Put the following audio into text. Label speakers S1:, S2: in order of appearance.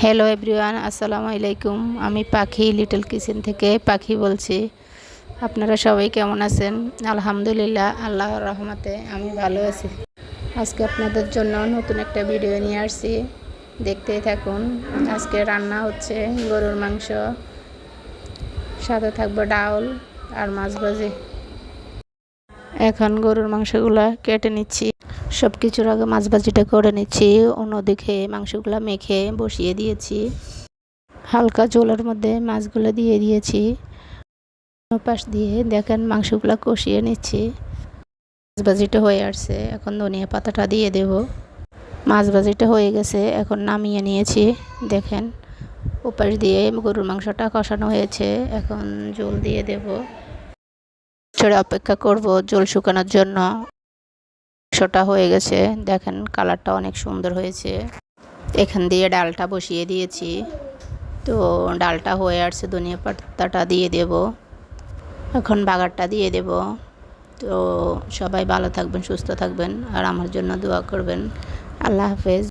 S1: Hello everyone, আসসালামু আলাইকুম। আমি পাখি লিটল কিচেন থেকে পাখি বলছি। আপনারা সবাই কেমন আছেন? আলহামদুলিল্লাহ, আল্লাহর রহমতে আমি ভালো আছি। আজকে আপনাদের জন্য নতুন একটা ভিডিও নিয়ে আসছি, দেখতেই থাকুন। আজকে রান্না হচ্ছে গরুর মাংস, সাথে থাকবে ডাউল আর মাছ ভাজি। এখন গরুর মাংসগুলো কেটে নিচ্ছি। সব কিছুর আগে মাছ ভাজিটা করে নিচ্ছি। অন্যদিকে মাংসগুলো মেখে বসিয়ে দিয়েছি। হালকা ঝোলের মধ্যে মাছগুলো দিয়ে দিয়েছি। পাশ দিয়ে দেখেন মাংসগুলো কষিয়ে নিচ্ছি। মাছ ভাজিটা হয়ে আসছে, এখন ধনিয়া পাতাটা দিয়ে দেব। মাছ ভাজিটা হয়ে গেছে, এখন নামিয়ে নিয়েছি। দেখেন ওপাশ দিয়ে গরুর মাংসটা কষানো হয়েছে, এখন ঝোল দিয়ে দেব। ছেড়ে অপেক্ষা করব ঝোল শুকানোর জন্য। মাংসটা হয়ে গেছে, দেখেন কালারটা অনেক সুন্দর হয়েছে। এখান দিয়ে ডালটা বসিয়ে দিয়েছি। তো ডালটা হয়ে আসছে, ধনিয়া পাতাটা দিয়ে দেব। এখন বাগারটা দিয়ে দেব। তো সবাই ভালো থাকবেন, সুস্থ থাকবেন, আর আমার জন্য দোয়া করবেন। আল্লাহ হাফেজ।